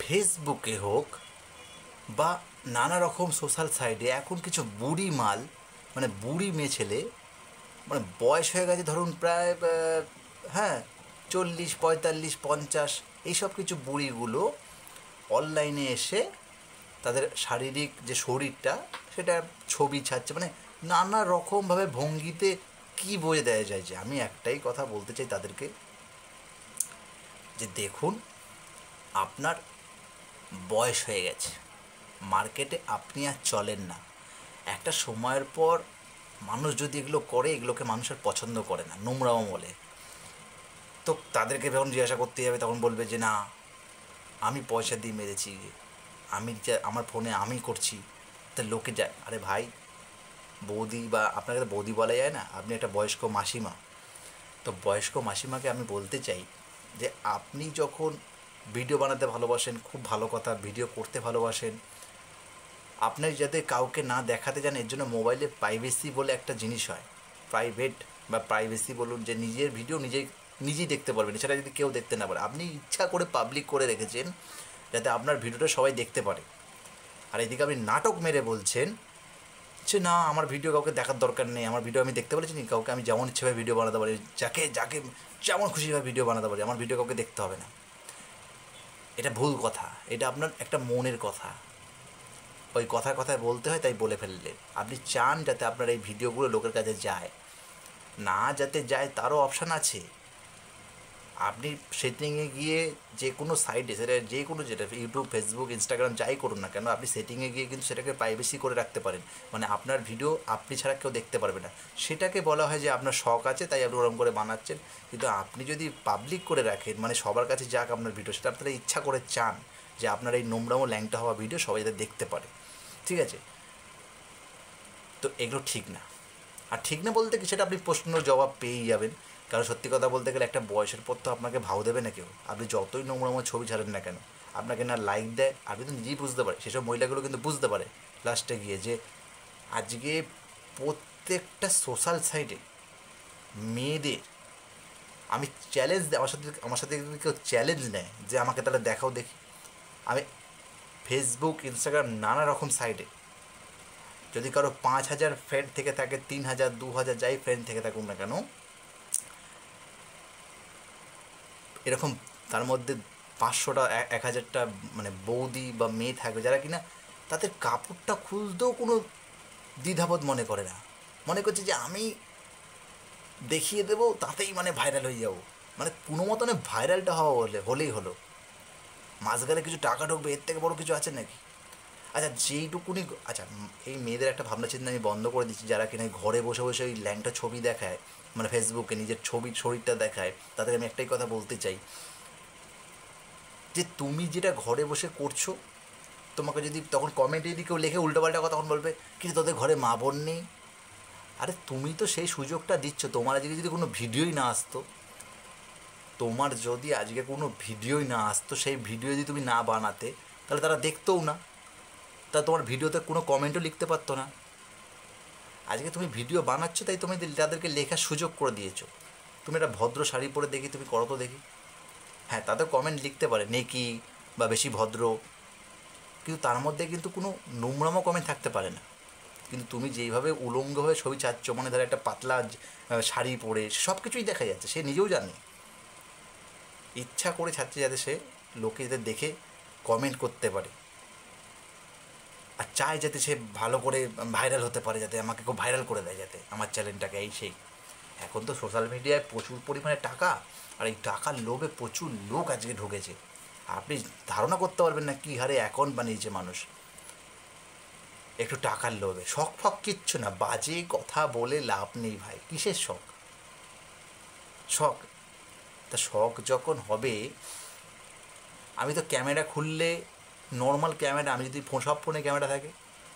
ফেসবুকে হোক বা নানা রকম সোশ্যাল সাইটে এখন কিছু বুড়ি মাল, মানে বুড়ি মেয়ে ছেলে, মানে বয়স হয়ে গেছে ধরুন প্রায় হ্যাঁ 40, 45, 50, এইসব কিছু বুড়িগুলো অনলাইনে এসে তাদের শারীরিক যে শরীরটা সেটা ছবি ছাড়ছে, মানে নানা রকমভাবে ভঙ্গিতে। কি বোঝে দেওয়া যায়? যে আমি একটাই কথা বলতে চাই তাদেরকে, যে দেখুন, আপনার বয়স হয়ে গেছে, মার্কেটে আপনি আর চলেন না। একটা সময়ের পর মানুষ যদি এগুলো করে, এগুলোকে মানুষের পছন্দ করে না, নোংরাও বলে। তো তাদেরকে যখন জিজ্ঞাসা করতে যাবে তখন বলবে যে না, আমি পয়সা দিয়ে মেরেছি, আমি আমার ফোনে আমি করছি। তা লোকে যায়, আরে ভাই, বৌদি বা আপনাকে তো বৌদি বলা যায় না, আপনি একটা বয়স্ক মাসিমা। তো বয়স্ক মাসিমাকে আমি বলতে চাই যে আপনি যখন ভিডিও বানাতে ভালোবাসেন, খুব ভালো কথা, ভিডিও করতে ভালোবাসেন, আপনি যাতে কাউকে না দেখাতে যান, এর জন্য মোবাইলে প্রাইভেসি বলে একটা জিনিস হয়। প্রাইভেট বা প্রাইভেসি বলুন, যে নিজের ভিডিও নিজেই দেখতে পারবেন, সেটা যদি কেউ দেখতে না পারে। আপনি ইচ্ছা করে পাবলিক করে রেখেছেন যাতে আপনার ভিডিওটা সবাই দেখতে পারে। আর এদিকে আপনি নাটক মেরে বলছেন যে না, আমার ভিডিও কাউকে দেখার দরকার নেই, আমার ভিডিও আমি দেখতে বলেছি নি, কাউকে আমি যেমন ইচ্ছেভাবে ভিডিও বানাতে পারি, যাকে যাকে যেমন খুশিভাবে ভিডিও বানাতে পারি, আমার ভিডিও কাউকে দেখতে হবে না। এটা ভুল কথা, এটা আপনার একটা মনের কথা, ওই কথায় কথায় বলতে হয় তাই বলে ফেললেন। আপনি চান যাতে আপনার এই ভিডিওগুলো লোকের কাছে যায়, না যাতে যায় তারও অপশান আছে। আপনি সেটিংয়ে গিয়ে যে কোনো সাইটে, সেটা যে কোনো, যেটা ইউটিউব, ফেসবুক, ইনস্টাগ্রাম যাই করুন না কেন, আপনি সেটিংয়ে গিয়ে কিন্তু সেটাকে প্রাইভেসি করে রাখতে পারেন। মানে আপনার ভিডিও আপনি ছাড়া কেউ দেখতে পারবে না। সেটাকে বলা হয় যে আপনার শখ আছে তাই আপনি ওরকম করে বানাচ্ছেন। কিন্তু আপনি যদি পাবলিক করে রাখেন, মানে সবার কাছে যাক আপনার ভিডিও, সেটা আপনারা ইচ্ছা করে চান যে আপনার এই নোংরামো ল্যাংটা হওয়া ভিডিও সবাই যাতে দেখতে পারে, ঠিক আছে? তো এগুলো ঠিক না। আর ঠিক না বলতে কি, সেটা আপনি প্রশ্ন জবাব পেয়েই যাবেন। কারণ সত্যি কথা বলতে গেলে একটা বয়সের পর তো আপনাকে ভাও দেবে না কেউ। আপনি যতই নোংরামো ছবি ছাড়েন না কেন, আপনাকে না লাইক দেয়। আপনি তো নিজেই বুঝতে পারে, সেসব মহিলাগুলো কিন্তু বুঝতে পারে লাস্টে গিয়ে যে আজকে প্রত্যেকটা সোশ্যাল সাইটে মেয়েদের, আমি চ্যালেঞ্জ দেয়, আমার সাথে যদি কেউ চ্যালেঞ্জ নেয় যে আমাকে তাহলে দেখাও দেখি, আমি ফেসবুক, ইনস্টাগ্রাম, নানা রকম সাইটে যদি কারো 5,000 ফ্রেন্ড থেকে থাকে, 3,000, 2,000 যাই ফ্রেন্ড থেকে থাকুক না কেন, এরকম তার মধ্যে 500টা, 1,000টা মানে বৌদি বা মেয়ে থাকবে যারা কিনা তাদের কাপড়টা খুলতেও কোনো দ্বিধাবোধ মনে করে না। মনে করছে যে আমি দেখিয়ে দেবো, তাতেই মানে ভাইরাল হয়ে যাবো। মানে কোনো মতনে ভাইরালটা হওয়া হলেই হলো, মাস গেলে কিছু টাকা ঢুকবে, এর থেকে বড় কিছু আছে নাকি? আচ্ছা যেইটুকুনি, আচ্ছা এই মেয়েদের একটা ভাবনা চিন্তা আমি বন্ধ করে দিচ্ছি, যারা কিনা ঘরে বসে বসে ওই ল্যাংটা ছবি দেখায়, মানে ফেসবুকে নিজের শরীরটা দেখায়, তাদেরকে আমি একটাই কথা বলতে চাই যে তুমি যেটা ঘরে বসে করছো, তোমাকে যদি তখন কমেন্টে যদি কেউ লেখে উল্টোপাল্টা কথা, তখন বলবে কিন্তু তোদের ঘরে মা বোন নেই। আরে তুমি তো সেই সুযোগটা দিচ্ছ। তোমার আজকে যদি কোনো ভিডিওই না আসতো, তোমার যদি আজকে কোনো ভিডিওই না আসতো, সেই ভিডিও যদি তুমি না বানাতে, তাহলে তারা দেখতোও না, তা তোমার ভিডিওতে কোনো কমেন্টও লিখতে পারতো না। আজকে তুমি ভিডিও বানাচ্ছ তাই তুমি তাদেরকে লেখার সুযোগ করে দিয়েছো। তুমি একটা ভদ্র শাড়ি পরে দেখি, তুমি করো তো দেখি। হ্যাঁ, তাদের কমেন্ট লিখতে পারে নেকি বা বেশি ভদ্র, কিন্তু তার মধ্যে কিন্তু কোনো নোংরামো কমেন্ট থাকতে পারে না। কিন্তু তুমি যেইভাবে উলঙ্গভাবে ছবি চাচ্ছ, মানে ধরো একটা পাতলা শাড়ি পরে, সব কিছুই দেখা যাচ্ছে, সে নিজেও জানে, ইচ্ছা করে ছাড়ছে যাতে সে লোকে যাতে দেখে কমেন্ট করতে পারে, আর চায় যাতে সে ভালো করে ভাইরাল হতে পারে, যাতে আমাকে খুব ভাইরাল করে দেয়, যাতে আমার চ্যানেলটাকে এই সেই। এখন তো সোশ্যাল মিডিয়ায় প্রচুর পরিমাণে টাকা, আর এই টাকার লোভে প্রচুর লোক আজকে ঢুকেছে। আপনি ধারণা করতে পারবেন না কী হারে অ্যাকাউন্ট বানিয়েছে মানুষ, একটু টাকার লোভে। শখ ফক কিচ্ছু না, বাজে কথা বলে লাভ নেই ভাই। কিসের শখ? শখ, তা শখ যখন হবে, আমি তো ক্যামেরা খুললে, নর্মাল ক্যামেরা, আমি যদি সব ফোনে ক্যামেরা থাকে,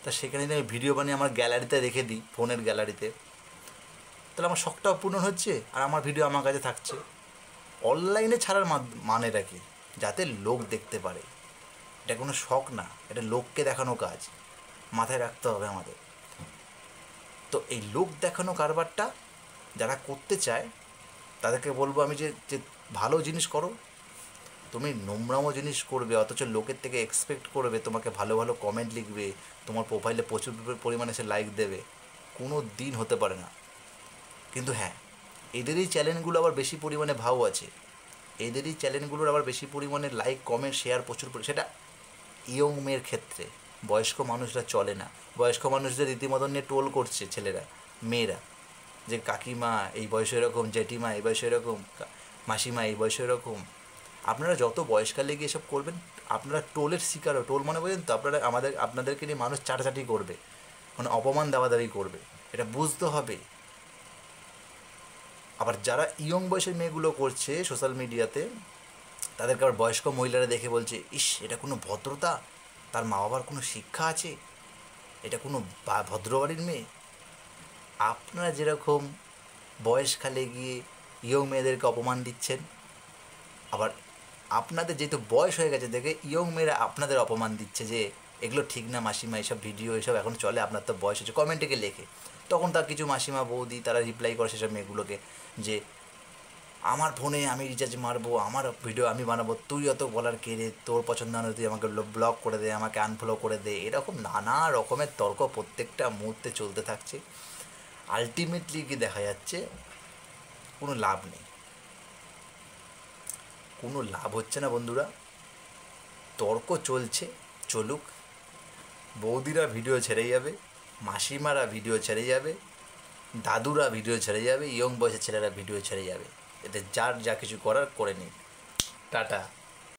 তা সেখানে যদি আমি ভিডিও বানিয়ে আমার গ্যালারিতে রেখে দিই, ফোনের গ্যালারিতে, তাহলে আমার শখটাও পূরণ হচ্ছে আর আমার ভিডিও আমার কাছে থাকছে। অনলাইনে ছাড়ার মানেটা কি? যাতে লোক দেখতে পারে। এটা কোনো শখ না, এটা লোককে দেখানো কাজ, মাথায় রাখতে হবে আমাদের। তো এই লোক দেখানো কারবারটা যারা করতে চায়, তাদেরকে বলবো আমি যে যে ভালো জিনিস করো, তুমি নোংরামো জিনিস করবে অথচ লোকের থেকে এক্সপেক্ট করবে তোমাকে ভালো ভালো কমেন্ট লিখবে, তোমার প্রোফাইলে প্রচুর পরিমাণে সে লাইক দেবে, কোনো দিন হতে পারে না। কিন্তু হ্যাঁ, এদেরই চ্যানেলগুলো আবার বেশি পরিমাণে ভাও আছে, এদেরই চ্যানেলগুলোর আবার বেশি পরিমাণে লাইক কমেন্ট শেয়ার প্রচুর সেটা ইয়ং মেয়ের ক্ষেত্রে। বয়স্ক মানুষরা চলে না, বয়স্ক মানুষদের রীতিমতন নিয়ে টোল করছে ছেলেরা মেয়েরা, যে কাকিমা এই বয়সে এরকম, জেঠিমা এই বয়সে এরকম, মাসিমা এই বয়সে এরকম। আপনারা যত বয়সকালে গিয়ে এসব করবেন আপনারা টোলের শিকারও, টোল মানে বোঝেন তো, আপনারা আপনাদেরকে নিয়ে মানুষ চাটাচাটি করবে, মানে অপমান দাওয়াদাবি করবে, এটা বুঝতে হবে। আবার যারা ইয়ং বয়সের মেয়েগুলো করছে সোশ্যাল মিডিয়াতে, তাদেরকে আবার বয়স্ক মহিলারা দেখে বলছে, ইস এটা কোনো ভদ্রতা, তার মা বাবার কোনো শিক্ষা আছে, এটা কোনো ভদ্রবাড়ির মেয়ে। আপনারা যেরকম বয়সকালে গিয়ে ইয়ং মেয়েদেরকে অপমান দিচ্ছেন, আবার আপনাদের যেহেতু বয়স হয়ে গেছে দেখে ইয়ং মেয়েরা আপনাদের অপমান দিচ্ছে যে এগুলো ঠিক না মাসিমা, এইসব ভিডিও এসব এখন চলে, আপনার তো বয়স হচ্ছে, কমেন্টে লেখে। তখন তার কিছু মাসিমা বৌদি তারা রিপ্লাই করে সেসব মেয়েগুলোকে যে আমার ফোনে আমি রিচার্জ মারবো, আমার ভিডিও আমি বানাবো, তুই অত বলার কে রে, তোর পছন্দ না তুই আমাকে ব্লক করে দে, আমাকে আনফলো করে দে। এরকম নানা রকমের তর্ক প্রত্যেকটা মুহূর্তে চলতে থাকছে। আলটিমেটলি কি দেখা যাচ্ছে, কোনো লাভ নেই, কোনো লাভ হচ্ছে না বন্ধুরা। তর্ক চলছে, চলুক, বৌদিরা ভিডিও ছেড়ে যাবে, মাসিমারা ভিডিও ছেড়ে যাবে, দাদুরা ভিডিও ছেড়ে যাবে, ইয়ং বয়সের ছেলেরা ভিডিও ছেড়ে যাবে, এতে যার যা কিছু করার করে নিন। টাটা।